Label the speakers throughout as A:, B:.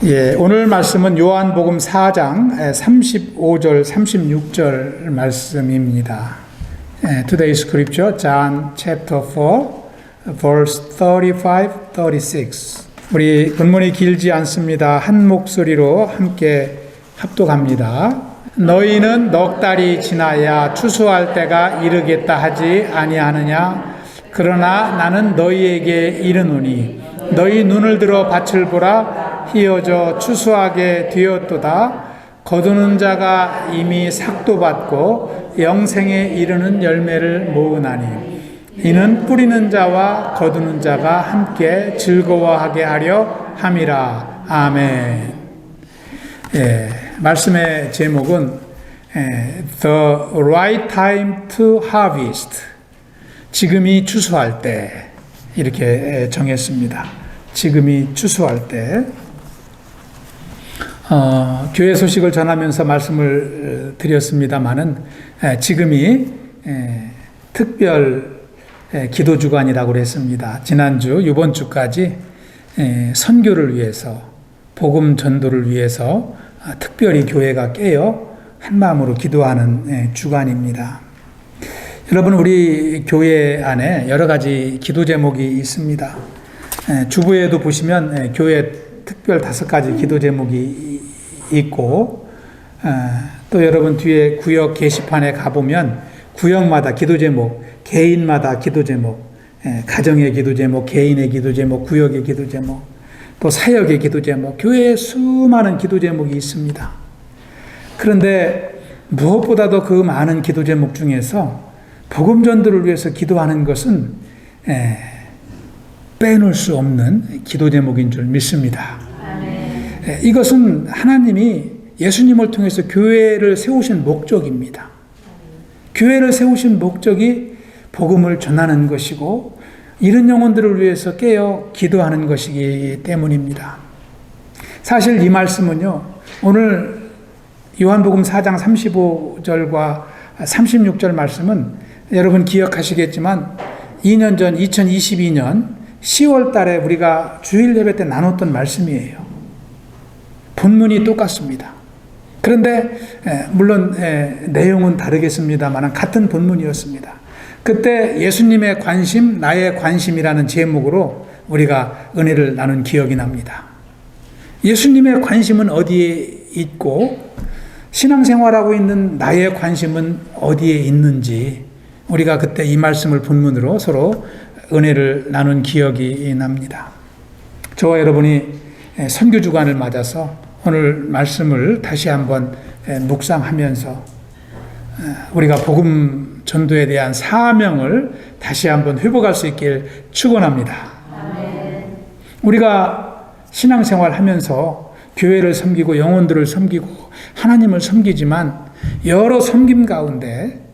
A: 예, 오늘 말씀은 요한복음 4장 35절, 36절 말씀입니다. Today's scripture, John chapter 4, verse 35, 36. 우리 본문이 길지 않습니다. 한 목소리로 함께 합독합니다. 너희는 넉 달이 지나야 추수할 때가 이르겠다 하지 아니하느냐? 그러나 나는 너희에게 이르노니 너희 눈을 들어 밭을 보라. 희어져 추수하게 되었도다. 거두는 자가 이미 삭도 받고 영생에 이르는 열매를 모으나니 이는 뿌리는 자와 거두는 자가 함께 즐거워하게 하려 함이라. 아멘. 예, 말씀의 제목은 The Right Time to Harvest, 지금이 추수할 때, 이렇게 정했습니다. 지금이 추수할 때. 교회 소식을 전하면서 말씀을 드렸습니다마는 지금이 특별 기도 주간이라고 그랬습니다. 지난주, 이번 주까지 선교를 위해서, 복음 전도를 위해서 특별히 교회가 깨어 한 마음으로 기도하는 주간입니다. 여러분, 우리 교회 안에 여러 가지 기도 제목이 있습니다. 주부에도 보시면 교회 특별 5가지 기도 제목이 있고, 또 여러분 뒤에 구역 게시판에 가보면 구역마다 기도 제목, 개인마다 기도 제목, 가정의 기도 제목, 개인의 기도 제목, 구역의 기도 제목, 또 사역의 기도 제목, 교회에 수많은 기도 제목이 있습니다. 그런데 무엇보다도 그 많은 기도 제목 중에서 복음 전도를 위해서 기도하는 것은 빼놓을 수 없는 기도 제목인 줄 믿습니다. 이것은 하나님이 예수님을 통해서 교회를 세우신 목적입니다. 교회를 세우신 목적이 복음을 전하는 것이고 이런 영혼들을 위해서 깨어 기도하는 것이기 때문입니다. 사실 이 말씀은요, 오늘 요한복음 4장 35절과 36절 말씀은 여러분 기억하시겠지만 2년 전 2022년 10월 달에 우리가 주일 예배 때 나눴던 말씀이에요. 본문이 똑같습니다. 그런데 물론 내용은 다르겠습니다만 같은 본문이었습니다. 그때 예수님의 관심, 나의 관심이라는 제목으로 우리가 은혜를 나눈 기억이 납니다. 예수님의 관심은 어디에 있고 신앙생활하고 있는 나의 관심은 어디에 있는지 우리가 그때 이 말씀을 본문으로 서로 은혜를 나눈 기억이 납니다. 저와 여러분이 선교주간을 맞아서 오늘 말씀을 다시 한번 묵상하면서 우리가 복음 전도에 대한 사명을 다시 한번 회복할 수 있길 축원합니다. 우리가 신앙생활 하면서 교회를 섬기고 영혼들을 섬기고 하나님을 섬기지만 여러 섬김 가운데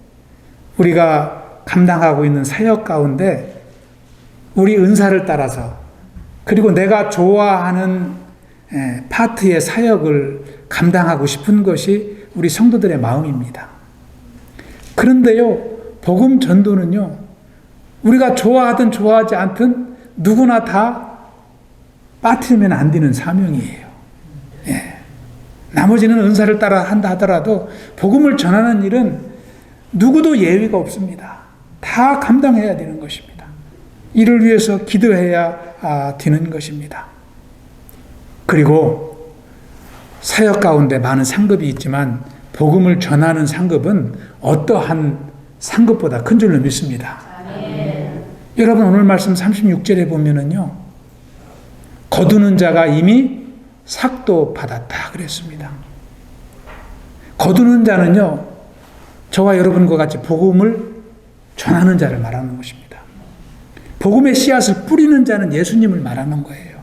A: 우리가 감당하고 있는 사역 가운데 우리 은사를 따라서 그리고 내가 좋아하는 파트의 사역을 감당하고 싶은 것이 우리 성도들의 마음입니다. 그런데요, 복음 전도는요, 우리가 좋아하든 좋아하지 않든 누구나 다 빠뜨리면 안 되는 사명이에요. 예. 나머지는 은사를 따라 한다 하더라도 복음을 전하는 일은 누구도 예외가 없습니다. 다 감당해야 되는 것입니다. 이를 위해서 기도해야 되는 것입니다. 그리고 사역 가운데 많은 상급이 있지만 복음을 전하는 상급은 어떠한 상급보다 큰 줄로 믿습니다. 여러분, 오늘 말씀 36절에 보면은요, 거두는 자가 이미 삭도 받았다 그랬습니다. 거두는 자는요, 저와 여러분과 같이 복음을 전하는 자를 말하는 것입니다. 복음의 씨앗을 뿌리는 자는 예수님을 말하는 거예요.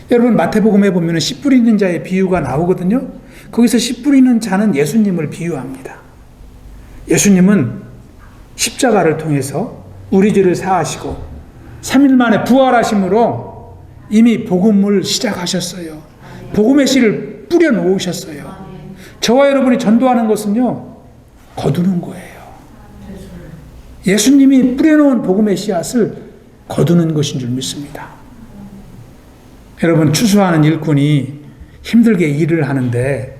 A: 여러분, 마태복음에 보면 씨 뿌리는 자의 비유가 나오거든요. 거기서 씨 뿌리는 자는 예수님을 비유합니다. 예수님은 십자가를 통해서 우리 죄를 사하시고 3일 만에 부활하심으로 이미 복음을 시작하셨어요. 복음의 씨를 뿌려 놓으셨어요. 저와 여러분이 전도하는 것은요, 거두는 거예요. 예수님이 뿌려놓은 복음의 씨앗을 거두는 것인 줄 믿습니다. 여러분, 추수하는 일꾼이 힘들게 일을 하는데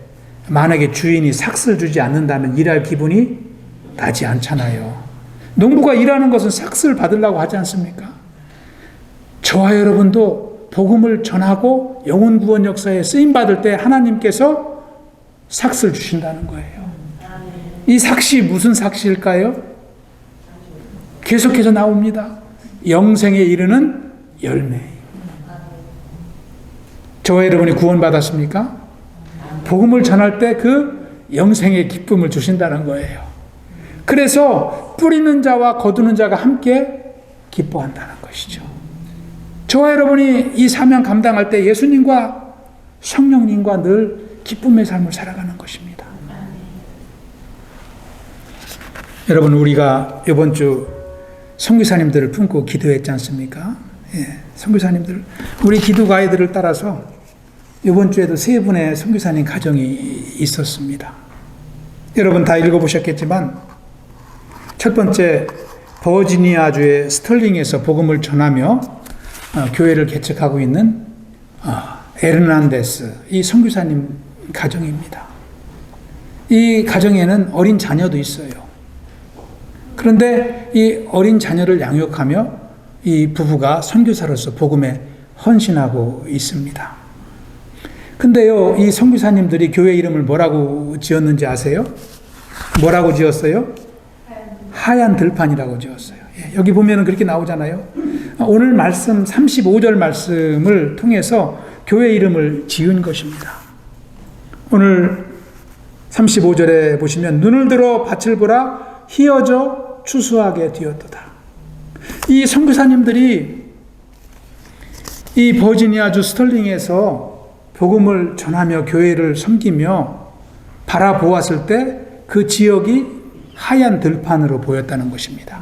A: 만약에 주인이 삭스를 주지 않는다면 일할 기분이 나지 않잖아요. 농부가 일하는 것은 삭스를 받으려고 하지 않습니까? 저와 여러분도 복음을 전하고 영혼 구원 역사에 쓰임 받을 때 하나님께서 삭스를 주신다는 거예요. 이 삭시 무슨 삭시일까요? 계속해서 나옵니다. 영생에 이르는 열매. 저와 여러분이 구원받았습니까? 복음을 전할 때 그 영생의 기쁨을 주신다는 거예요. 그래서 뿌리는 자와 거두는 자가 함께 기뻐한다는 것이죠. 저와 여러분이 이 사명 감당할 때 예수님과 성령님과 늘 기쁨의 삶을 살아가는 것입니다. 여러분, 우리가 이번 주 선교사님들을 품고 기도했지 않습니까? 예, 선교사님들, 우리 기도 가이드를 따라서 이번 주에도 3분의 선교사님 가정이 있었습니다. 여러분 다 읽어보셨겠지만 첫 번째, 버지니아주의 스털링에서 복음을 전하며 교회를 개척하고 있는 에르난데스, 이 선교사님 가정입니다. 이 가정에는 어린 자녀도 있어요. 그런데 이 어린 자녀를 양육하며 이 부부가 선교사로서 복음에 헌신하고 있습니다. 근데요, 이 선교사님들이 교회 이름을 뭐라고 지었는지 아세요? 뭐라고 지었어요? 하얀 들판이라고 지었어요. 예, 여기 보면은 그렇게 나오잖아요. 오늘 말씀 35절 말씀을 통해서 교회 이름을 지은 것입니다. 오늘 35절에 보시면 눈을 들어 밭을 보라 희어져 추수하게 되었도다. 이 선교사님들이 이 버지니아주 스털링에서 복음을 전하며 교회를 섬기며 바라보았을 때 그 지역이 하얀 들판으로 보였다는 것입니다.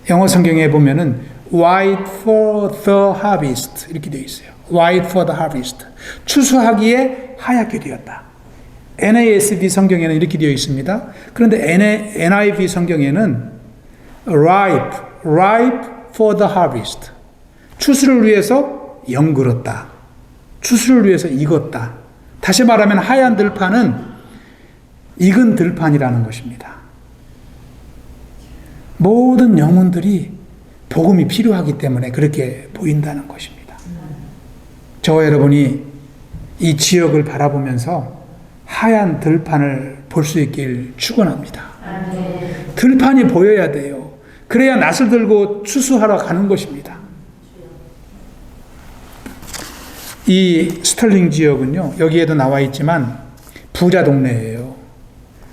A: 영어 성경에 보면은 white for the harvest 이렇게 되어 있어요. white for the harvest. 추수하기에 하얗게 되었다. NASB 성경에는 이렇게 되어 있습니다. 그런데 NIV 성경에는 ripe for the harvest. 추수를 위해서 영글었다. 추수를 위해서 익었다. 다시 말하면 하얀 들판은 익은 들판이라는 것입니다. 모든 영혼들이 복음이 필요하기 때문에 그렇게 보인다는 것입니다. 저와 여러분이 이 지역을 바라보면서 하얀 들판을 볼 수 있길 축원합니다. 들판이 보여야 돼요. 그래야 낫을 들고 추수하러 가는 것입니다. 이 스털링 지역은요, 여기에도 나와 있지만 부자 동네예요.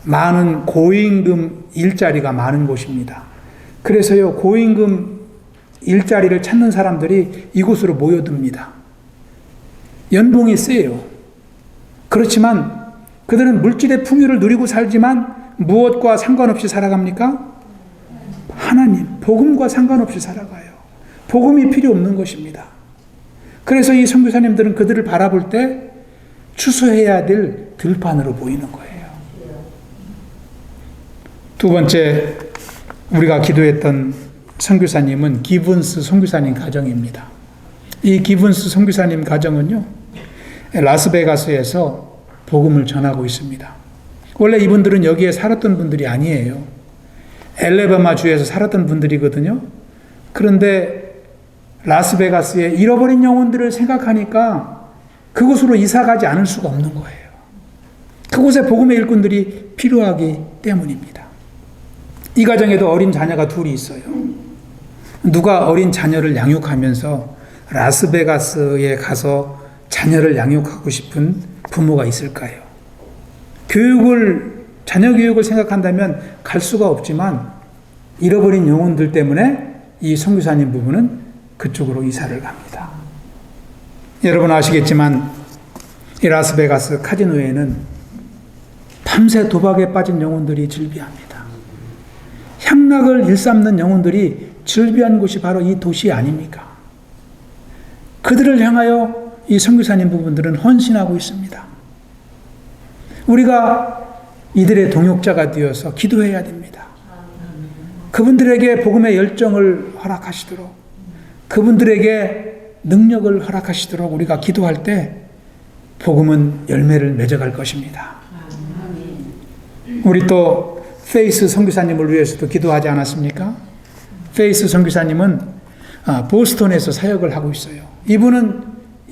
A: 많은 고임금 일자리가 많은 곳입니다. 그래서요, 고임금 일자리를 찾는 사람들이 이곳으로 모여듭니다. 연봉이 세요. 그렇지만 그들은 물질의 풍요를 누리고 살지만 무엇과 상관없이 살아갑니까? 하나님, 복음과 상관없이 살아가요. 복음이 필요 없는 것입니다. 그래서 이 선교사님들은 그들을 바라볼 때 추수해야 될 들판으로 보이는 거예요. 두 번째, 우리가 기도했던 선교사님은 기분스 선교사님 가정입니다. 이 기분스 선교사님 가정은요, 라스베가스에서 복음을 전하고 있습니다. 원래 이분들은 여기에 살았던 분들이 아니에요. 엘레바마 주에서 살았던 분들이거든요. 그런데 라스베가스에 잃어버린 영혼들을 생각하니까 그곳으로 이사가지 않을 수가 없는 거예요. 그곳에 복음의 일꾼들이 필요하기 때문입니다. 이 가정에도 어린 자녀가 둘이 있어요. 누가 어린 자녀를 양육하면서 라스베가스에 가서 자녀를 양육하고 싶은 부모가 있을까요? 자녀 교육을 생각한다면 갈 수가 없지만 잃어버린 영혼들 때문에 이 선교사님 부부는 그쪽으로 이사를 갑니다. 여러분 아시겠지만 이 라스베가스 카지노에는 밤새 도박에 빠진 영혼들이 즐비합니다. 향락을 일삼는 영혼들이 즐비한 곳이 바로 이 도시 아닙니까? 그들을 향하여 이 선교사님 부분들은 헌신하고 있습니다. 우리가 이들의 동역자가 되어서 기도해야 됩니다. 그분들에게 복음의 열정을 허락하시도록, 그분들에게 능력을 허락하시도록 우리가 기도할 때 복음은 열매를 맺어갈 것입니다. 우리 또 페이스 선교사님을 위해서도 기도하지 않았습니까? 페이스 선교사님은 보스턴에서 사역을 하고 있어요. 이분은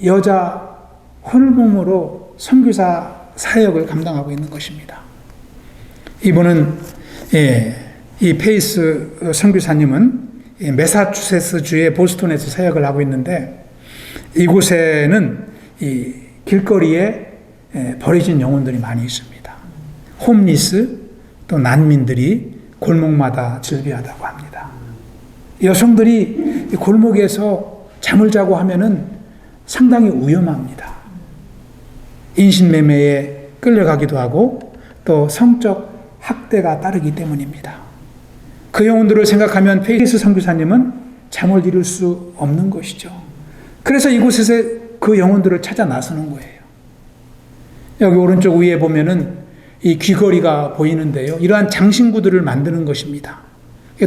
A: 여자 홀몸으로 선교사 사역을 감당하고 있는 것입니다. 이분은 이 페이스 선교사님은 매사추세츠주의 보스턴에서 사역을 하고 있는데, 이곳에는 이 길거리에 버려진 영혼들이 많이 있습니다. 홈리스, 또 난민들이 골목마다 즐비하다고 합니다. 여성들이 골목에서 잠을 자고 하면은 상당히 위험합니다. 인신매매에 끌려가기도 하고 또 성적 학대가 따르기 때문입니다. 그 영혼들을 생각하면 페이스 선교사님은 잠을 이룰 수 없는 것이죠. 그래서 이곳에서 그 영혼들을 찾아 나서는 거예요. 여기 오른쪽 위에 보면은 이 귀걸이가 보이는데요. 이러한 장신구들을 만드는 것입니다.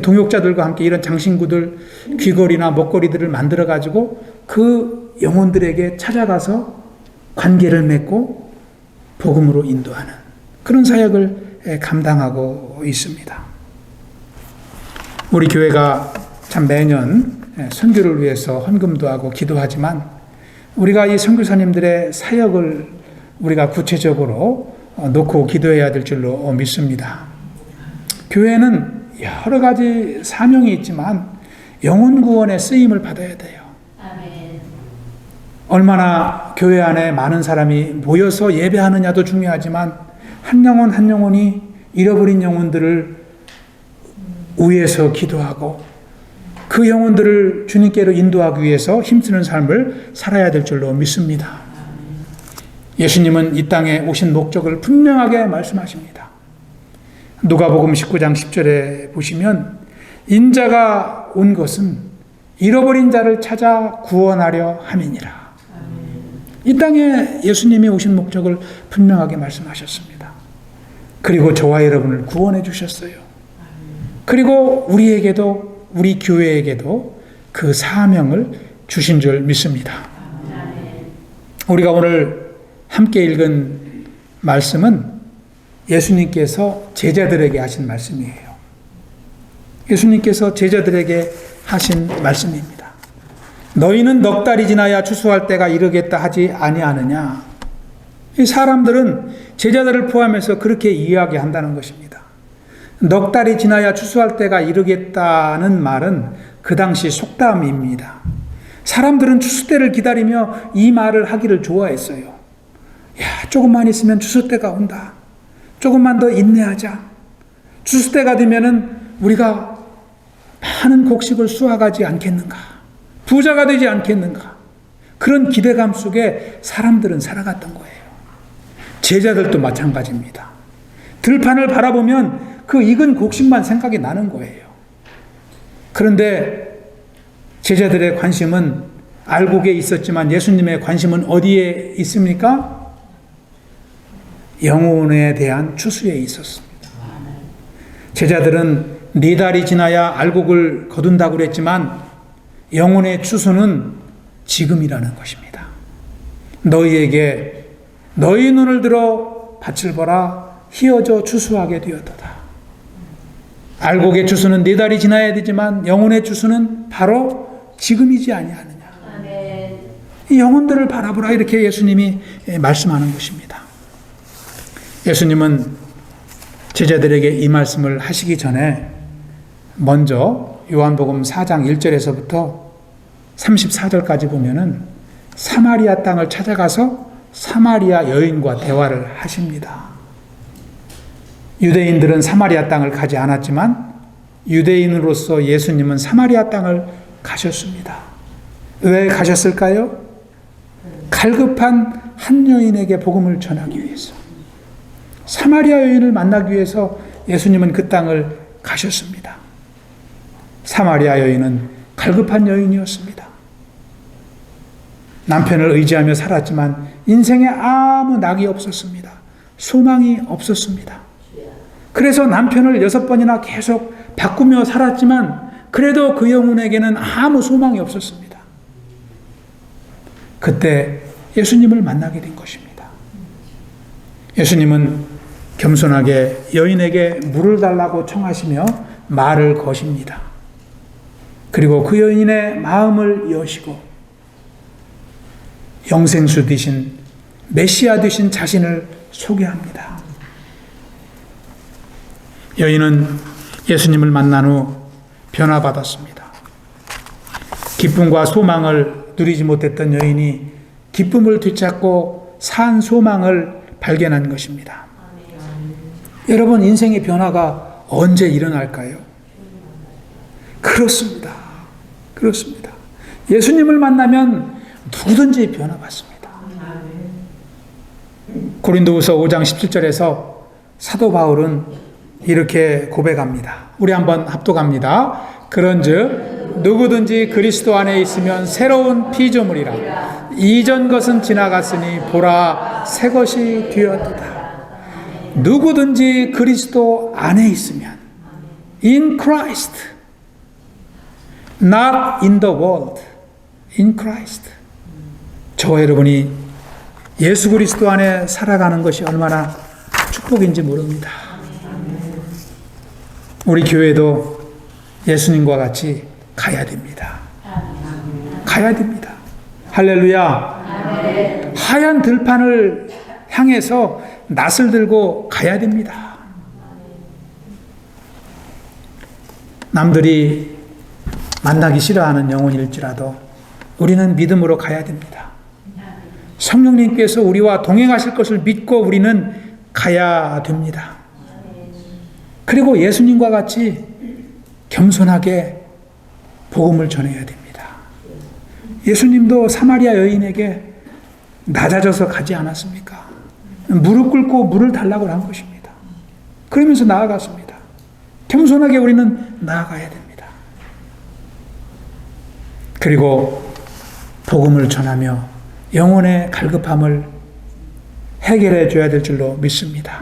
A: 동역자들과 함께 이런 장신구들, 귀걸이나 먹거리들을 만들어 가지고 그 영혼들에게 찾아가서 관계를 맺고 복음으로 인도하는 그런 사역을 감당하고 있습니다. 우리 교회가 참 매년 선교를 위해서 헌금도 하고 기도하지만, 우리가 이 선교사님들의 사역을 우리가 구체적으로 놓고 기도해야 될 줄로 믿습니다. 교회는 여러 가지 사명이 있지만 영혼 구원의 쓰임을 받아야 돼요. 아멘. 얼마나 교회 안에 많은 사람이 모여서 예배하느냐도 중요하지만, 한 영혼 한 영혼이 잃어버린 영혼들을 위해서 기도하고 그 영혼들을 주님께로 인도하기 위해서 힘쓰는 삶을 살아야 될 줄로 믿습니다. 예수님은 이 땅에 오신 목적을 분명하게 말씀하십니다. 누가복음 19장 10절에 보시면, 인자가 온 것은 잃어버린 자를 찾아 구원하려 함이니라. 이 땅에 예수님이 오신 목적을 분명하게 말씀하셨습니다. 그리고 저와 여러분을 구원해 주셨어요. 그리고 우리에게도, 우리 교회에게도 그 사명을 주신 줄 믿습니다. 우리가 오늘 함께 읽은 말씀은 예수님께서 제자들에게 하신 말씀이에요. 예수님께서 제자들에게 하신 말씀입니다. 너희는 넉 달이 지나야 추수할 때가 이르겠다 하지 아니하느냐. 이 사람들은 제자들을 포함해서 그렇게 이야기한다는 것입니다. 넉 달이 지나야 추수할 때가 이르겠다는 말은 그 당시 속담입니다. 사람들은 추수 때를 기다리며 이 말을 하기를 좋아했어요. 야, 조금만 있으면 추수 때가 온다. 조금만 더 인내하자. 추수 때가 되면은 우리가 많은 곡식을 수확하지 않겠는가? 부자가 되지 않겠는가? 그런 기대감 속에 사람들은 살아갔던 거예요. 제자들도 마찬가지입니다. 들판을 바라보면 그 익은 곡식만 생각이 나는 거예요. 그런데 제자들의 관심은 알곡에 있었지만 예수님의 관심은 어디에 있습니까? 영혼에 대한 추수에 있었습니다. 제자들은 4달이 지나야 알곡을 거둔다고 그랬지만 영혼의 추수는 지금이라는 것입니다. 너희에게 너희 눈을 들어 밭을 보라, 희어져 추수하게 되었도다. 알곡의 추수는 4달이 지나야 되지만 영혼의 추수는 바로 지금이지 아니하느냐. 아멘. 이 영혼들을 바라보라, 이렇게 예수님이 말씀하는 것입니다. 예수님은 제자들에게 이 말씀을 하시기 전에 먼저 요한복음 4장 1절에서부터 34절까지 보면은 사마리아 땅을 찾아가서 사마리아 여인과 대화를 하십니다. 유대인들은 사마리아 땅을 가지 않았지만 유대인으로서 예수님은 사마리아 땅을 가셨습니다. 왜 가셨을까요? 갈급한 한 여인에게 복음을 전하기 위해서. 사마리아 여인을 만나기 위해서 예수님은 그 땅을 가셨습니다. 사마리아 여인은 갈급한 여인이었습니다. 남편을 의지하며 살았지만 인생에 아무 낙이 없었습니다. 소망이 없었습니다. 그래서 남편을 6번이나 계속 바꾸며 살았지만 그래도 그 영혼에게는 아무 소망이 없었습니다. 그때 예수님을 만나게 된 것입니다. 예수님은 겸손하게 여인에게 물을 달라고 청하시며 말을 거십니다. 그리고 그 여인의 마음을 여시고 영생수 되신 메시아 되신 자신을 소개합니다. 여인은 예수님을 만난 후 변화받았습니다. 기쁨과 소망을 누리지 못했던 여인이 기쁨을 되찾고 산 소망을 발견한 것입니다. 여러분, 인생의 변화가 언제 일어날까요? 그렇습니다. 그렇습니다. 예수님을 만나면 누구든지 변화받습니다. 고린도후서 5장 17절에서 사도 바울은 이렇게 고백합니다. 우리 한번 합독합니다. 그런즉 누구든지 그리스도 안에 있으면 새로운 피조물이라. 이전 것은 지나갔으니 보라 새 것이 되었도다. 누구든지 그리스도 안에 있으면, in Christ, not in the world, in Christ. 저와 여러분이 예수 그리스도 안에 살아가는 것이 얼마나 축복인지 모릅니다. 우리 교회도 예수님과 같이 가야 됩니다. 가야 됩니다. 할렐루야. 하얀 들판을 향해서 낫을 들고 가야 됩니다. 남들이 만나기 싫어하는 영혼일지라도 우리는 믿음으로 가야 됩니다. 성령님께서 우리와 동행하실 것을 믿고 우리는 가야 됩니다. 그리고 예수님과 같이 겸손하게 복음을 전해야 됩니다. 예수님도 사마리아 여인에게 낮아져서 가지 않았습니까? 무릎 꿇고 물을 달라고 한 것입니다. 그러면서 나아갔습니다. 겸손하게 우리는 나아가야 됩니다. 그리고 복음을 전하며 영혼의 갈급함을 해결해 줘야 될 줄로 믿습니다.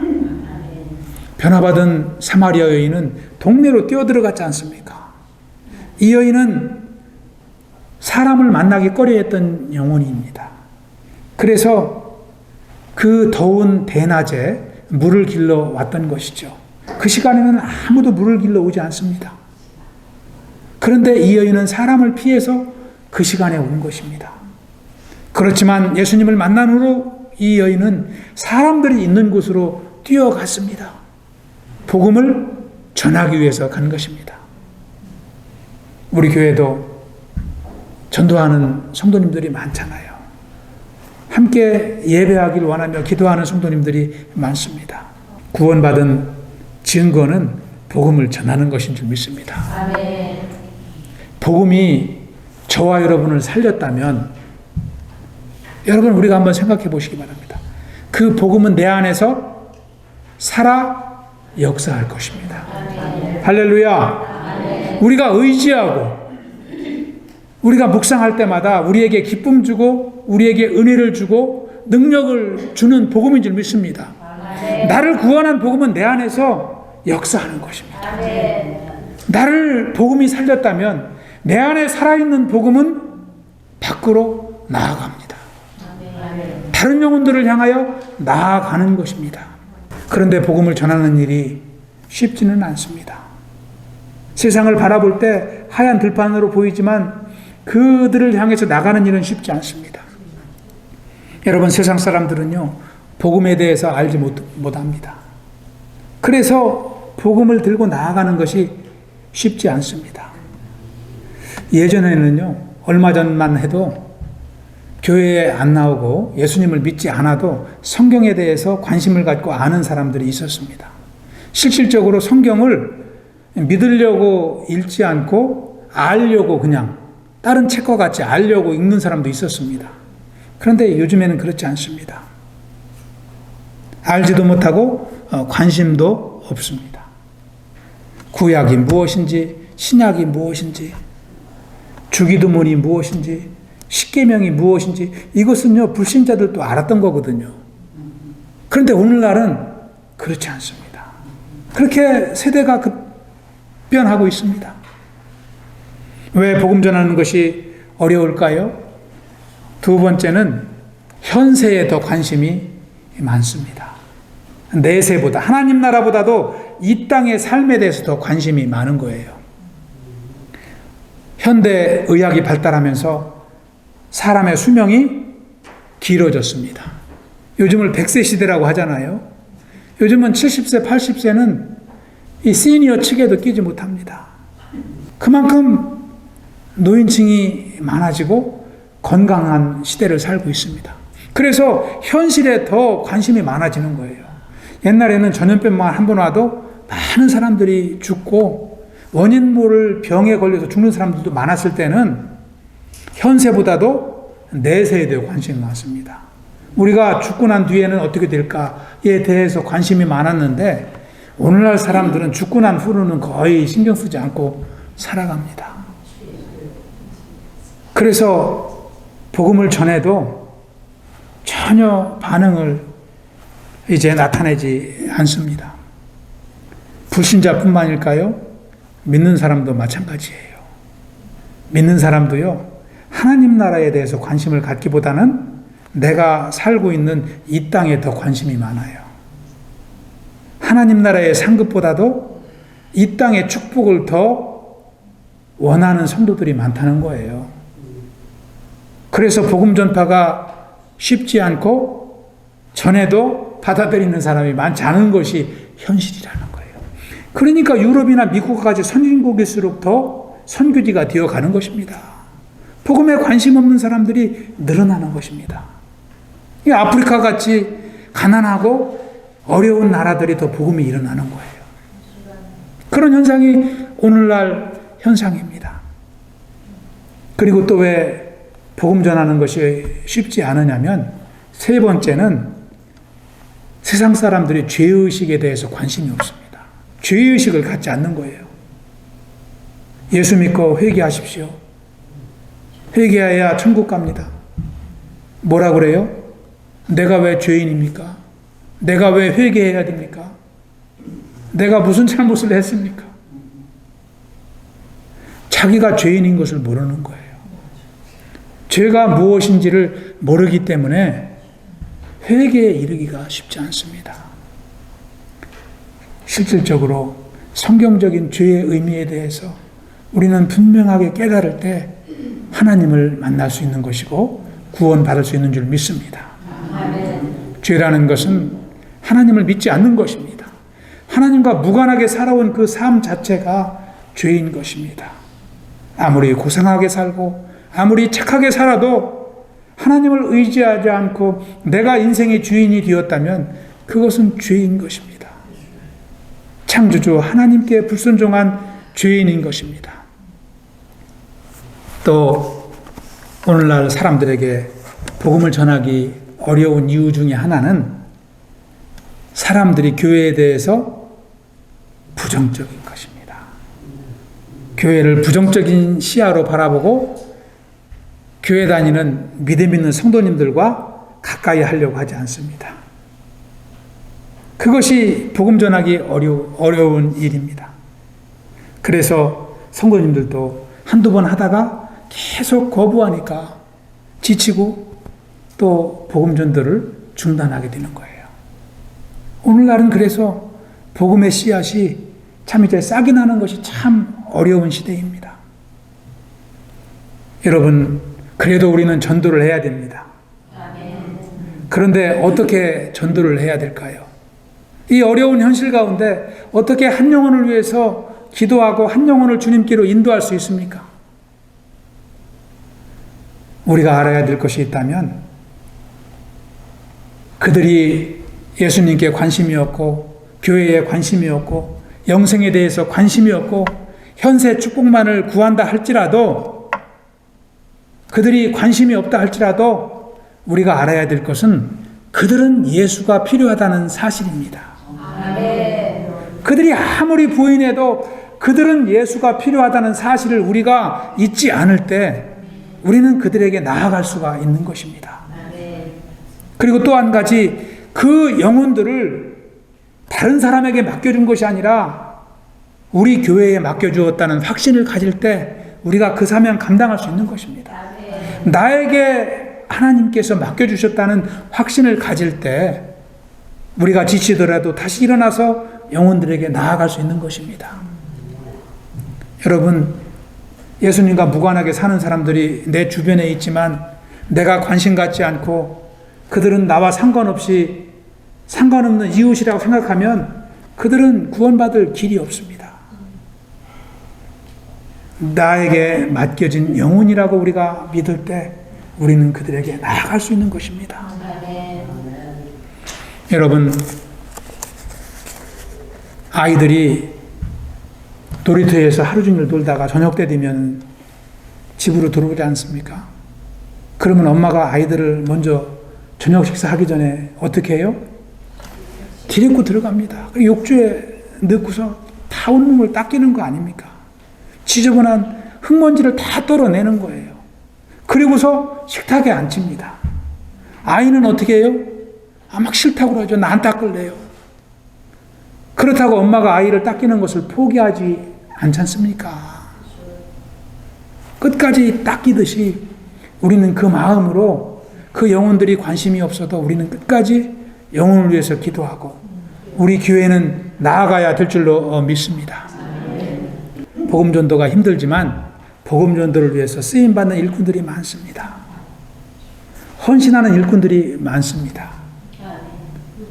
A: 변화받은 사마리아 여인은 동네로 뛰어들어갔지 않습니까? 이 여인은 사람을 만나기 꺼려했던 영혼입니다. 그래서 그 더운 대낮에 물을 길러 왔던 것이죠. 그 시간에는 아무도 물을 길러 오지 않습니다. 그런데 이 여인은 사람을 피해서 그 시간에 온 것입니다. 그렇지만 예수님을 만난 후로 이 여인은 사람들이 있는 곳으로 뛰어갔습니다. 복음을 전하기 위해서 간 것입니다. 우리 교회도 전도하는 성도님들이 많잖아요. 함께 예배하길 원하며 기도하는 성도님들이 많습니다. 구원받은 증거는 복음을 전하는 것인 줄 믿습니다. 아멘. 복음이 저와 여러분을 살렸다면 여러분, 우리가 한번 생각해 보시기 바랍니다. 그 복음은 내 안에서 살아 역사할 것입니다. 아멘. 할렐루야. 아멘. 우리가 의지하고 우리가 묵상할 때마다 우리에게 기쁨 주고 우리에게 은혜를 주고 능력을 주는 복음인 줄 믿습니다. 아멘. 나를 구원한 복음은 내 안에서 역사하는 것입니다. 아멘. 나를 복음이 살렸다면 내 안에 살아있는 복음은 밖으로 나아갑니다. 아멘. 다른 영혼들을 향하여 나아가는 것입니다. 그런데 복음을 전하는 일이 쉽지는 않습니다. 세상을 바라볼 때 하얀 들판으로 보이지만 그들을 향해서 나가는 일은 쉽지 않습니다. 여러분, 세상 사람들은요, 복음에 대해서 알지 못합니다. 그래서 복음을 들고 나아가는 것이 쉽지 않습니다. 예전에는요, 얼마 전만 해도 교회에 안 나오고 예수님을 믿지 않아도 성경에 대해서 관심을 갖고 아는 사람들이 있었습니다. 실질적으로 성경을 믿으려고 읽지 않고 알려고 그냥 다른 책과 같이 알려고 읽는 사람도 있었습니다. 그런데 요즘에는 그렇지 않습니다. 알지도 못하고 관심도 없습니다. 구약이 무엇인지, 신약이 무엇인지, 주기도문이 무엇인지, 십계명이 무엇인지, 이것은요, 불신자들도 알았던 거거든요. 그런데 오늘날은 그렇지 않습니다. 그렇게 세대가 급변하고 있습니다. 왜 복음 전하는 것이 어려울까요? 두 번째는 현세에 더 관심이 많습니다. 내세보다, 하나님 나라보다도 이 땅의 삶에 대해서 더 관심이 많은 거예요. 현대 의학이 발달하면서 사람의 수명이 길어졌습니다. 요즘을 100세 시대라고 하잖아요. 요즘은 70세, 80세는 이 시니어 층에도 끼지 못합니다. 그만큼 노인층이 많아지고 건강한 시대를 살고 있습니다. 그래서 현실에 더 관심이 많아지는 거예요. 옛날에는 전염병만 한 번 와도 많은 사람들이 죽고 원인 모를 병에 걸려서 죽는 사람들도 많았을 때는 현세보다도 내세에 대해 관심이 많습니다. 우리가 죽고 난 뒤에는 어떻게 될까에 대해서 관심이 많았는데 오늘날 사람들은 죽고 난 후로는 거의 신경 쓰지 않고 살아갑니다. 그래서 복음을 전해도 전혀 반응을 이제 나타내지 않습니다. 불신자뿐만일까요? 믿는 사람도 마찬가지예요. 믿는 사람도요, 하나님 나라에 대해서 관심을 갖기보다는 내가 살고 있는 이 땅에 더 관심이 많아요. 하나님 나라의 상급보다도 이 땅의 축복을 더 원하는 성도들이 많다는 거예요. 그래서 복음 전파가 쉽지 않고 전에도 받아들이는 사람이 많지 않은 것이 현실이라는 거예요. 그러니까 유럽이나 미국까지 선진국일수록 더 선교지가 되어가는 것입니다. 복음에 관심 없는 사람들이 늘어나는 것입니다. 이 아프리카 같이 가난하고 어려운 나라들이 더 복음이 일어나는 거예요. 그런 현상이 오늘날 현상입니다. 그리고 또 왜 복음 전하는 것이 쉽지 않으냐면 세 번째는 세상 사람들이 죄의식에 대해서 관심이 없습니다. 죄의식을 갖지 않는 거예요. 예수 믿고 회개하십시오. 회개해야 천국 갑니다. 뭐라 그래요? 내가 왜 죄인입니까? 내가 왜 회개해야 됩니까? 내가 무슨 잘못을 했습니까? 자기가 죄인인 것을 모르는 거예요. 죄가 무엇인지를 모르기 때문에 회개에 이르기가 쉽지 않습니다. 실질적으로 성경적인 죄의 의미에 대해서 우리는 분명하게 깨달을 때 하나님을 만날 수 있는 것이고 구원받을 수 있는 줄 믿습니다. 죄라는 것은 하나님을 믿지 않는 것입니다. 하나님과 무관하게 살아온 그 삶 자체가 죄인 것입니다. 아무리 고상하게 살고 아무리 착하게 살아도 하나님을 의지하지 않고 내가 인생의 주인이 되었다면 그것은 죄인 것입니다. 창조주 하나님께 불순종한 죄인인 것입니다. 또 오늘날 사람들에게 복음을 전하기 어려운 이유 중에 하나는 사람들이 교회에 대해서 부정적인 것입니다. 교회를 부정적인 시야로 바라보고 교회 다니는 믿음 있는 성도님들과 가까이 하려고 하지 않습니다. 그것이 복음 전하기 어려운 일입니다. 그래서 성도님들도 한두 번 하다가 계속 거부하니까 지치고 또 복음 전도를 중단하게 되는 거예요. 오늘날은 그래서 복음의 씨앗이 참 이제 싹이 나는 것이 참 어려운 시대입니다. 여러분, 그래도 우리는 전도를 해야 됩니다. 그런데 어떻게 전도를 해야 될까요? 이 어려운 현실 가운데 어떻게 한 영혼을 위해서 기도하고 한 영혼을 주님께로 인도할 수 있습니까? 우리가 알아야 될 것이 있다면 그들이 예수님께 관심이 없고 교회에 관심이 없고 영생에 대해서 관심이 없고 현세 축복만을 구한다 할지라도 그들이 관심이 없다 할지라도 우리가 알아야 될 것은 그들은 예수가 필요하다는 사실입니다. 그들이 아무리 부인해도 그들은 예수가 필요하다는 사실을 우리가 잊지 않을 때 우리는 그들에게 나아갈 수가 있는 것입니다. 그리고 또 한 가지, 그 영혼들을 다른 사람에게 맡겨준 것이 아니라 우리 교회에 맡겨주었다는 확신을 가질 때 우리가 그 사명 감당할 수 있는 것입니다. 나에게 하나님께서 맡겨주셨다는 확신을 가질 때 우리가 지치더라도 다시 일어나서 영혼들에게 나아갈 수 있는 것입니다. 여러분, 예수님과 무관하게 사는 사람들이 내 주변에 있지만 내가 관심 갖지 않고 그들은 나와 상관없는 이웃이라고 생각하면 그들은 구원받을 길이 없습니다. 나에게 맡겨진 영혼이라고 우리가 믿을 때 우리는 그들에게 나아갈 수 있는 것입니다. 여러분, 아이들이 놀이터에서 하루 종일 놀다가 저녁 때 되면 집으로 들어오지 않습니까? 그러면 엄마가 아이들을 먼저 저녁 식사하기 전에 어떻게 해요? 데리고 들어갑니다. 욕조에 넣고서 다 온몸을 닦이는 거 아닙니까? 지저분한 흙먼지를 다 떨어내는 거예요. 그리고서 식탁에 앉힙니다. 아이는 어떻게 해요? 막 싫다고 그러죠. 나 안 닦을래요. 그렇다고 엄마가 아이를 닦이는 것을 포기하지 않지 않습니까? 끝까지 닦이듯이 우리는 그 마음으로 그 영혼들이 관심이 없어도 우리는 끝까지 영혼을 위해서 기도하고 우리 교회는 나아가야 될 줄로 믿습니다. 복음전도가 힘들지만 복음전도를 위해서 쓰임받는 일꾼들이 많습니다. 헌신하는 일꾼들이 많습니다.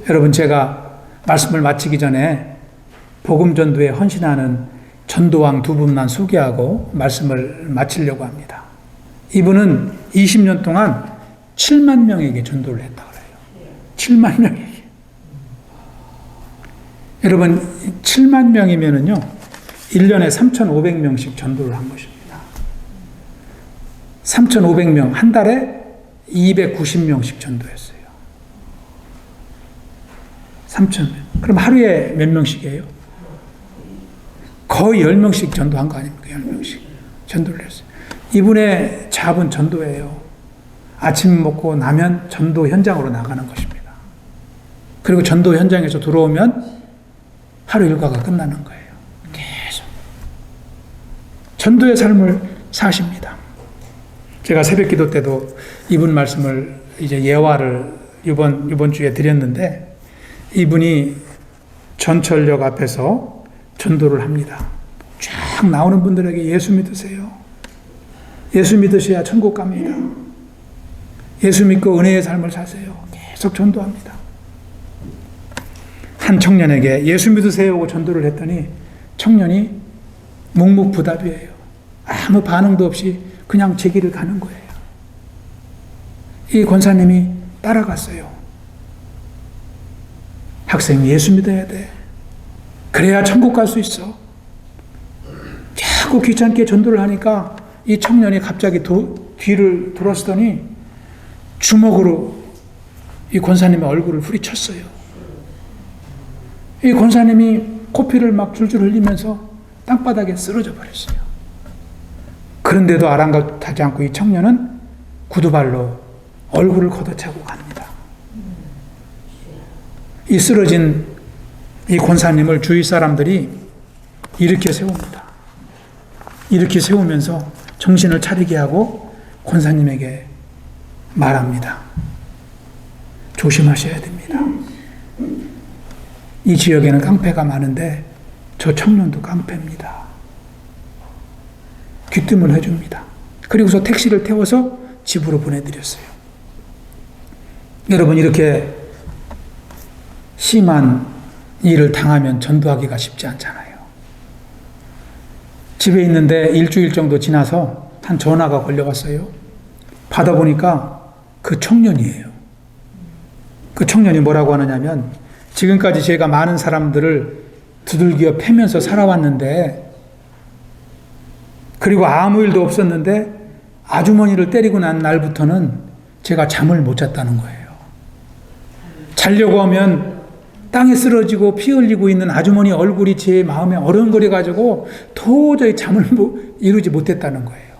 A: 여러분, 제가 말씀을 마치기 전에 복음전도에 헌신하는 전도왕 두 분만 소개하고 말씀을 마치려고 합니다. 이분은 20년 동안 7만 명에게 전도를 했다고 그래요. 7만 명에게. 여러분, 7만 명이면은요, 1년에 3,500명씩 전도를 한 것입니다. 3,500명, 한 달에 290명씩 전도했어요. 3,000명. 그럼 하루에 몇 명씩이에요? 거의 10명씩 전도한 거 아닙니까? 10명씩 전도를 했어요. 이분의 잡은 전도예요. 아침 먹고 나면 전도 현장으로 나가는 것입니다. 그리고 전도 현장에서 들어오면 하루 일과가 끝나는 거예요. 계속 전도의 삶을 사십니다. 제가 새벽기도 때도 이분 말씀을 이제 예화를 이번 주에 드렸는데, 이분이 전철역 앞에서 전도를 합니다. 쫙 나오는 분들에게 예수 믿으세요. 예수 믿으셔야 천국 갑니다. 예수 믿고 은혜의 삶을 사세요. 계속 전도합니다. 한 청년에게 예수 믿으세요 하고 전도를 했더니 청년이 묵묵부답이에요. 아무 반응도 없이 그냥 제 길을 가는 거예요. 이 권사님이 따라갔어요. 학생, 예수 믿어야 돼. 그래야 천국 갈 수 있어. 자꾸 귀찮게 전도를 하니까 이 청년이 갑자기 뒤를 돌았더니 주먹으로 이 권사님의 얼굴을 후리쳤어요. 이 권사님이 코피를 막 줄줄 흘리면서 땅바닥에 쓰러져 버렸어요. 그런데도 아랑곳하지 않고 이 청년은 구두발로 얼굴을 걷어차고 갑니다. 이 쓰러진 이 권사님을 주위 사람들이 일으켜 세웁니다. 일으켜 세우면서 정신을 차리게 하고 권사님에게 말합니다. 조심하셔야 됩니다. 이 지역에는 깡패가 많은데 저 청년도 깡패입니다. 귀뜸을 해줍니다. 그리고서 택시를 태워서 집으로 보내드렸어요. 여러분, 이렇게 심한 일을 당하면 전도하기가 쉽지 않잖아요. 집에 있는데 일주일 정도 지나서 한 전화가 걸려왔어요. 받아보니까 그 청년이에요. 그 청년이 뭐라고 하느냐면, 지금까지 제가 많은 사람들을 두들겨 패면서 살아왔는데, 그리고 아무 일도 없었는데 아주머니를 때리고 난 날부터는 제가 잠을 못 잤다는 거예요. 자려고 하면 땅에 쓰러지고 피 흘리고 있는 아주머니 얼굴이 제 마음에 어른거려가지고 도저히 잠을 이루지 못했다는 거예요.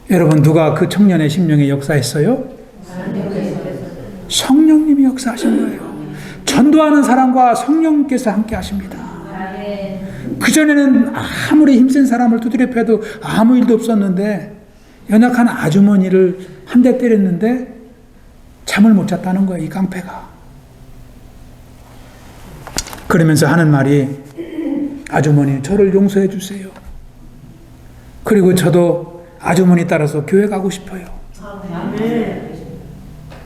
A: 여러분, 누가 그 청년의 심령에 역사했어요? 성령님이 역사하신 거예요. 전도하는 사람과 성령께서 함께 하십니다. 그전에는 아무리 힘센 사람을 두드려 패도 아무 일도 없었는데 연약한 아주머니를 한 대 때렸는데 잠을 못 잤다는 거예요, 이 깡패가. 그러면서 하는 말이, 아주머니 저를 용서해 주세요. 그리고 저도 아주머니 따라서 교회 가고 싶어요.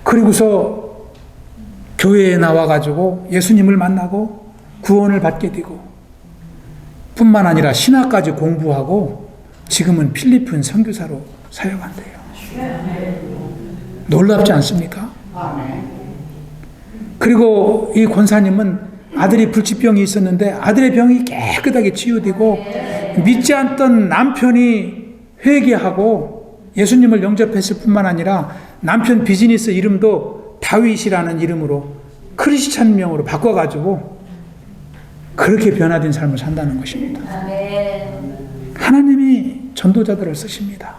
A: 그리고서 교회에 나와가지고 예수님을 만나고 구원을 받게 되고, 뿐만 아니라 신학까지 공부하고 지금은 필리핀 선교사로 사역한대요. 놀랍지 않습니까? 그리고 이 권사님은 아들이 불치병이 있었는데 아들의 병이 깨끗하게 치유되고, 믿지 않던 남편이 회개하고 예수님을 영접했을 뿐만 아니라 남편 비즈니스 이름도 다윗이라는 이름으로 크리스찬명으로 바꿔가지고 그렇게 변화된 삶을 산다는 것입니다. 하나님이 전도자들을 쓰십니다.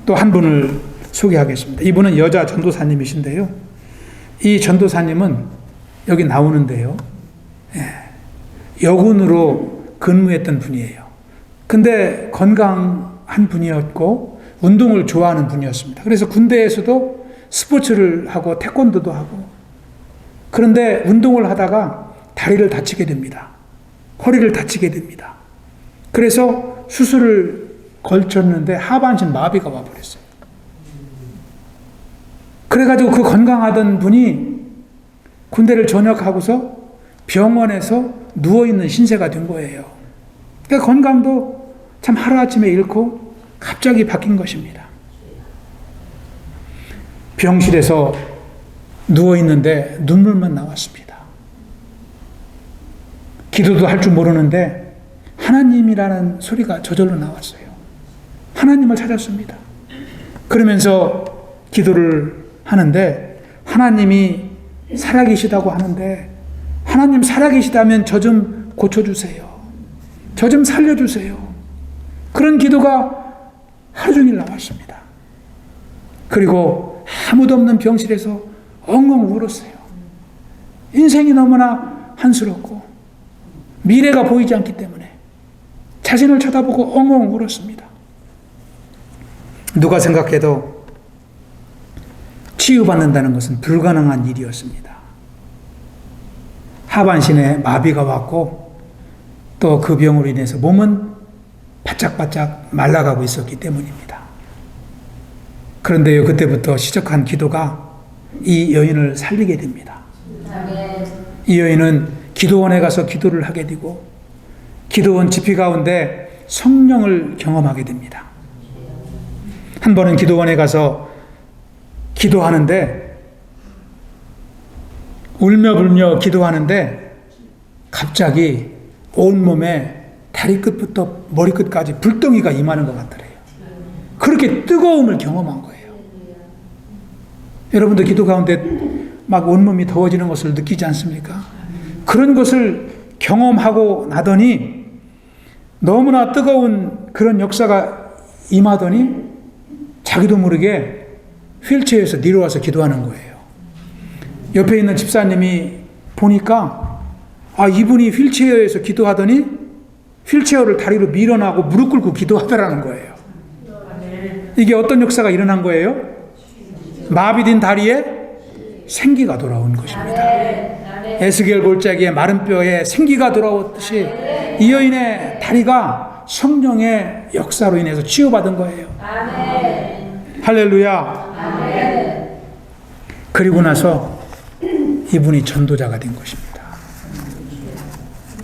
A: 또 한 분을 소개하겠습니다. 이분은 여자 전도사님이신데요. 이 전도사님은 여기 나오는데요. 여군으로 근무했던 분이에요. 근데 건강한 분이었고 운동을 좋아하는 분이었습니다. 그래서 군대에서도 스포츠를 하고 태권도도 하고, 그런데 운동을 하다가 다리를 다치게 됩니다. 허리를 다치게 됩니다. 그래서 수술을 걸쳤는데 하반신 마비가 와버렸어요. 그래가지고 그 건강하던 분이 군대를 전역하고서 병원에서 누워있는 신세가 된 거예요. 그러니까 건강도 참 하루아침에 잃고 갑자기 바뀐 것입니다. 병실에서 누워있는데 눈물만 나왔습니다. 기도도 할 줄 모르는데 하나님이라는 소리가 저절로 나왔어요. 하나님을 찾았습니다. 그러면서 기도를 하는데 하나님이 살아계시다고 하는데, 하나님 살아계시다면 저 좀 고쳐주세요. 저 좀 살려주세요. 그런 기도가 하루 종일 나왔습니다. 그리고 아무도 없는 병실에서 엉엉 울었어요. 인생이 너무나 한스럽고 미래가 보이지 않기 때문에 자신을 쳐다보고 엉엉 울었습니다. 누가 생각해도 치유받는다는 것은 불가능한 일이었습니다. 하반신에 마비가 왔고 또 그 병으로 인해서 몸은 바짝바짝 말라가고 있었기 때문입니다. 그런데요, 그때부터 시작한 기도가 이 여인을 살리게 됩니다. 이 여인은 기도원에 가서 기도를 하게 되고 기도원 집회 가운데 성령을 경험하게 됩니다. 한 번은 기도원에 가서 기도하는데, 울며불며 기도하는데 갑자기 온몸에 다리 끝부터 머리끝까지 불덩이가 임하는 것 같더래요. 그렇게 뜨거움을 경험한 거예요. 여러분도 기도 가운데 막 온몸이 더워지는 것을 느끼지 않습니까? 그런 것을 경험하고 나더니 너무나 뜨거운 그런 역사가 임하더니 자기도 모르게 휠체어에서 내려와서 기도하는 거예요. 옆에 있는 집사님이 보니까 이분이 휠체어에서 기도하더니 휠체어를 다리로 밀어나고 무릎 꿇고 기도하더라는 거예요. 이게 어떤 역사가 일어난 거예요? 마비된 다리에 생기가 돌아온 것입니다. 에스겔 골짜기에 마른 뼈에 생기가 돌아왔듯이 이 여인의 다리가 성령의 역사로 인해서 치유받은 거예요. 할렐루야. 그리고 나서 이분이 전도자가 된 것입니다.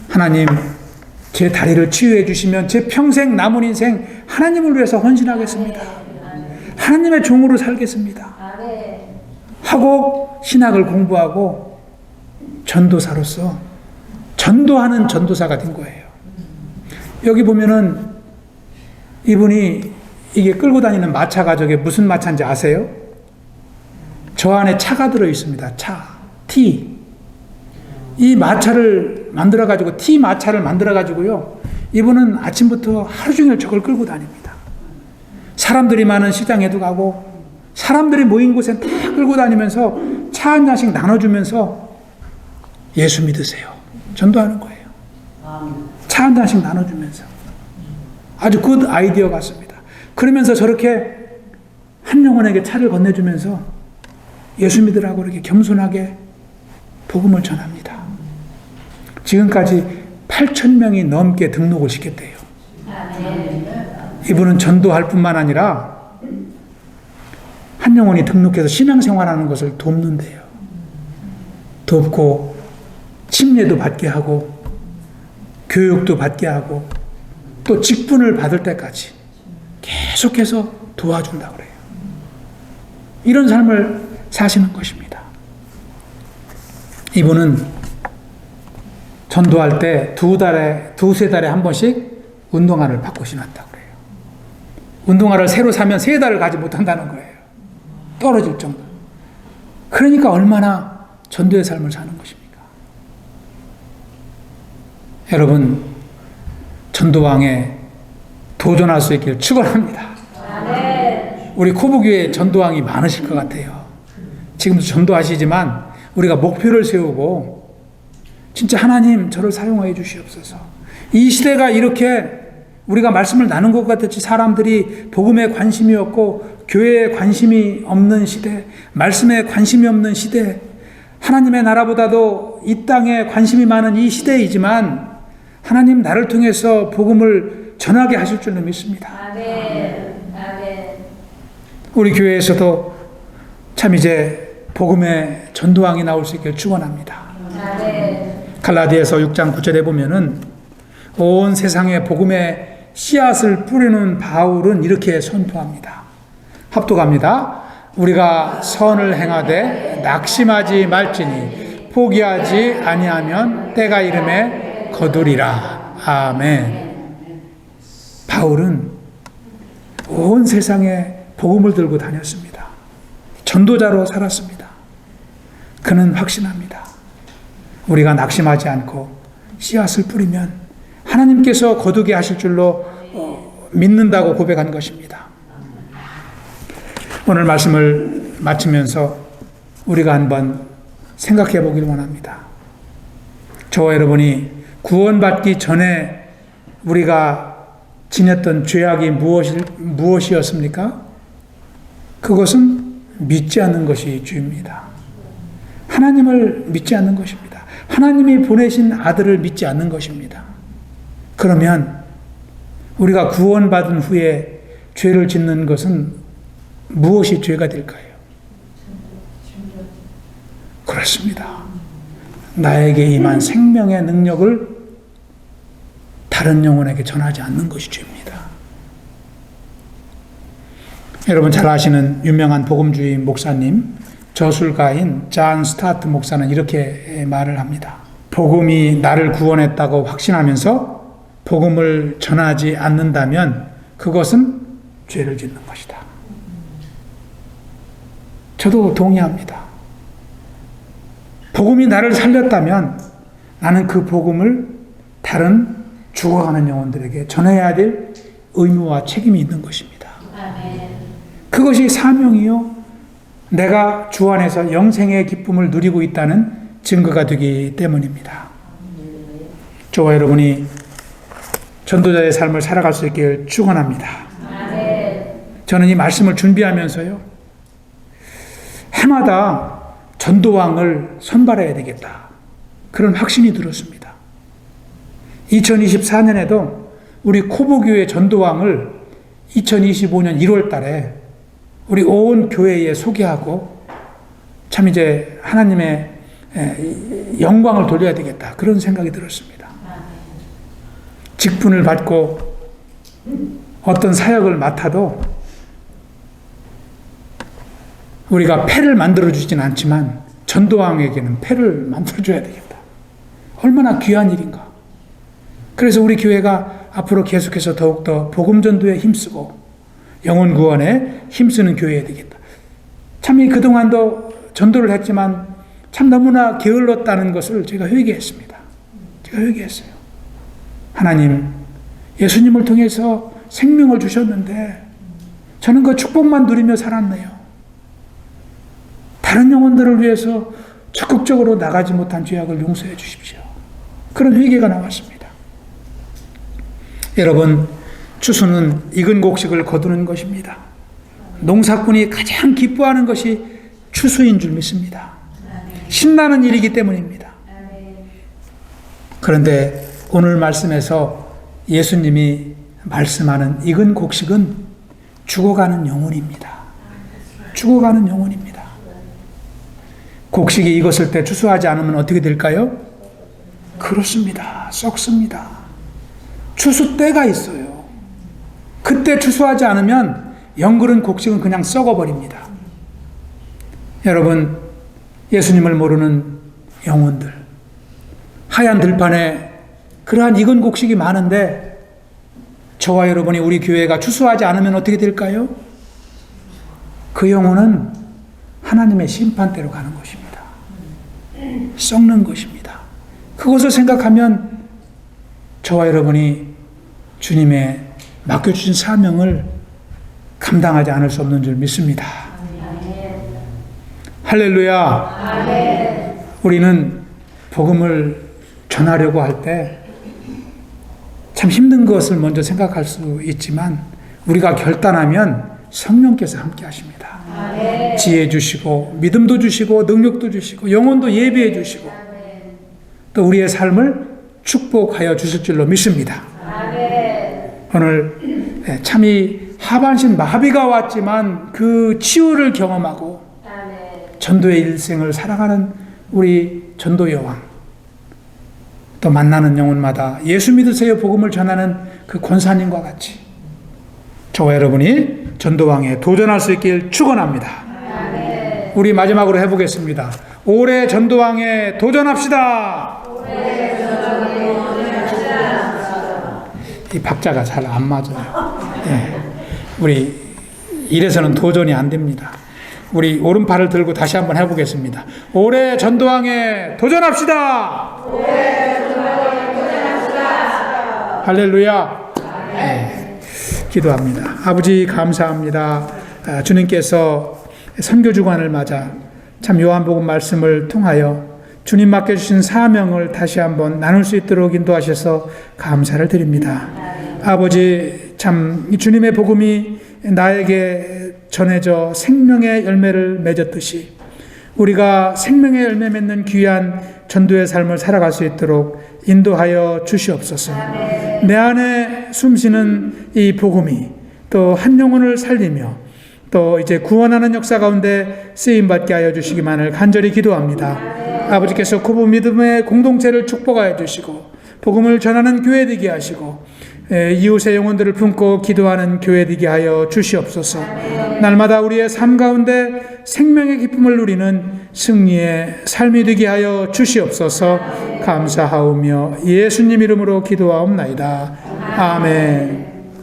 A: 하나님, 제 다리를 치유해 주시면 제 평생 남은 인생 하나님을 위해서 헌신하겠습니다. 하나님의 종으로 살겠습니다. 하고 신학을 공부하고 전도사로서 전도하는 전도사가 된 거예요. 여기 보면은 이분이 이게 끌고 다니는 마차가 저게 무슨 마차인지 아세요? 저 안에 차가 들어 있습니다. 차, 티. 이 마차를 만들어가지고, 티 마차를 만들어가지고요, 이분은 아침부터 하루 종일 저걸 끌고 다닙니다. 사람들이 많은 시장에도 가고, 사람들이 모인 곳에 다 끌고 다니면서 차 한 잔씩 나눠주면서 예수 믿으세요. 전도하는 거예요. 차 한 잔씩 나눠주면서. 아주 굿 아이디어 같습니다. 그러면서 저렇게 한 영혼에게 차를 건네주면서 예수 믿으라고 이렇게 겸손하게 복음을 전합니다. 지금까지 8,000명이 넘게 등록을 시켰대요. 이분은 전도할 뿐만 아니라 한 영혼이 등록해서 신앙생활하는 것을 돕는데요. 돕고 침례도 받게 하고 교육도 받게 하고 또 직분을 받을 때까지 계속해서 도와준다고 그래요. 이런 삶을 사시는 것입니다. 이분은 전도할 때 두세 달에 한 번씩 운동화를 바꿔 신었다고 그래요. 운동화를 새로 사면 3달을 가지 못한다는 거예요. 떨어질 정도. 그러니까 얼마나 전도의 삶을 사는 것입니까? 여러분, 전도왕에 도전할 수 있기를 축원합니다. 우리 코브교회 전도왕이 많으실 것 같아요. 지금도 전도하시지만 우리가 목표를 세우고 진짜 하나님 저를 사용하여 주시옵소서. 이 시대가 이렇게 우리가 말씀을 나눈 것 같았지 사람들이 복음에 관심이 없고 교회에 관심이 없는 시대, 말씀에 관심이 없는 시대, 하나님의 나라보다도 이 땅에 관심이 많은 이 시대이지만 하나님 나를 통해서 복음을 전하게 하실 줄로 믿습니다. 아멘. 우리 교회에서도 참 이제 복음의 전도왕이 나올 수 있기를 축원합니다. 갈라디아서 6장 9절에 보면은 온 세상에 복음의 씨앗을 뿌리는 바울은 이렇게 선포합니다. 합독합니다. 우리가 선을 행하되 낙심하지 말지니 포기하지 아니하면 때가 이름에 거두리라. 아멘. 바울은 온 세상에 복음을 들고 다녔습니다. 전도자로 살았습니다. 그는 확신합니다. 우리가 낙심하지 않고 씨앗을 뿌리면 하나님께서 거두게 하실 줄로 믿는다고 고백한 것입니다. 오늘 말씀을 마치면서 우리가 한번 생각해 보길 원합니다. 저와 여러분이 구원받기 전에 우리가 지녔던 죄악이 무엇이었습니까? 그것은 믿지 않는 것이 죄입니다. 하나님을 믿지 않는 것입니다. 하나님이 보내신 아들을 믿지 않는 것입니다. 그러면 우리가 구원받은 후에 죄를 짓는 것은 무엇이 죄가 될까요? 그렇습니다. 나에게 임한 생명의 능력을 다른 영혼에게 전하지 않는 것이 죄입니다. 여러분 잘 아시는 유명한 복음주의 목사님, 저술가인 잔 스타트 목사는 이렇게 말을 합니다. 복음이 나를 구원했다고 확신하면서 복음을 전하지 않는다면 그것은 죄를 짓는 것이다. 저도 동의합니다. 복음이 나를 살렸다면 나는 그 복음을 다른 죽어가는 영혼들에게 전해야 될 의무와 책임이 있는 것입니다. 그것이 사명이요, 내가 주 안에서 영생의 기쁨을 누리고 있다는 증거가 되기 때문입니다. 저와 여러분이 전도자의 삶을 살아갈 수 있기를 축원합니다. 저는 이 말씀을 준비하면서요, 해마다 전도왕을 선발해야 되겠다, 그런 확신이 들었습니다. 2024년에도 우리 코보교회 전도왕을 2025년 1월 달에 우리 온 교회에 소개하고 참 이제 하나님의 영광을 돌려야 되겠다, 그런 생각이 들었습니다. 직분을 받고 어떤 사역을 맡아도 우리가 패를 만들어주지는 않지만 전도왕에게는 패를 만들어줘야 되겠다. 얼마나 귀한 일인가. 그래서 우리 교회가 앞으로 계속해서 더욱더 복음전도에 힘쓰고 영혼 구원에 힘쓰는 교회가 되겠다. 참 그동안도 전도를 했지만 참 너무나 게을렀다는 것을 제가 회개했습니다. 제가 회개했어요. 하나님, 예수님을 통해서 생명을 주셨는데 저는 그 축복만 누리며 살았네요. 다른 영혼들을 위해서 적극적으로 나가지 못한 죄악을 용서해 주십시오. 그런 회개가 나왔습니다. 여러분, 추수는 익은 곡식을 거두는 것입니다. 농사꾼이 가장 기뻐하는 것이 추수인 줄 믿습니다. 신나는 일이기 때문입니다. 그런데 오늘 말씀에서 예수님이 말씀하는 익은 곡식은 죽어가는 영혼입니다. 죽어가는 영혼입니다. 곡식이 익었을 때 추수하지 않으면 어떻게 될까요? 그렇습니다. 썩습니다. 추수 때가 있어요. 그때 추수하지 않으면 영그른 곡식은 그냥 썩어버립니다. 여러분, 예수님을 모르는 영혼들, 하얀 들판에 그러한 익은 곡식이 많은데 저와 여러분이 우리 교회가 추수하지 않으면 어떻게 될까요? 그 영혼은 하나님의 심판대로 가는 것입니다. 썩는 것입니다. 그것을 생각하면 저와 여러분이 주님의 맡겨주신 사명을 감당하지 않을 수 없는 줄 믿습니다. 할렐루야. 우리는 복음을 전하려고 할 때 참 힘든 것을 먼저 생각할 수 있지만 우리가 결단하면 성령께서 함께 하십니다. 지혜 주시고 믿음도 주시고 능력도 주시고 영혼도 예비해 주시고 또 우리의 삶을 축복하여 주실 줄로 믿습니다. 오늘 참이 하반신 마비가 왔지만 그 치유를 경험하고 전도의 일생을 살아가는 우리 전도 여왕, 또 만나는 영혼마다 예수 믿으세요 복음을 전하는 그 권사님과 같이 저와 여러분이 전도왕에 도전할 수 있길 축원합니다. 우리 마지막으로 해보겠습니다. 올해 전도왕에 도전합시다. 이 박자가 잘 안 맞아요. 네. 우리 이래서는 도전이 안 됩니다. 우리 오른팔을 들고 다시 한번 해보겠습니다. 올해 전도왕에 도전합시다. 할렐루야. 네. 기도합니다. 아버지 감사합니다. 주님께서 선교주간을 맞아 참 요한복음 말씀을 통하여 주님 맡겨주신 사명을 다시 한번 나눌 수 있도록 인도하셔서 감사를 드립니다. 아버지 참 주님의 복음이 나에게 전해져 생명의 열매를 맺었듯이 우리가 생명의 열매 맺는 귀한 전도의 삶을 살아갈 수 있도록 인도하여 주시옵소서. 내 안에 숨쉬는 이 복음이 또 한 영혼을 살리며 또 이제 구원하는 역사 가운데 쓰임받게 하여 주시기만을 간절히 기도합니다. 아버지께서 그 믿음의 공동체를 축복하여 주시고 복음을 전하는 교회 되게 하시고 이웃의 영혼들을 품고 기도하는 교회 되게 하여 주시옵소서. 날마다 우리의 삶 가운데 생명의 기쁨을 누리는 승리의 삶이 되게 하여 주시옵소서. 감사하오며 예수님 이름으로 기도하옵나이다. 아멘.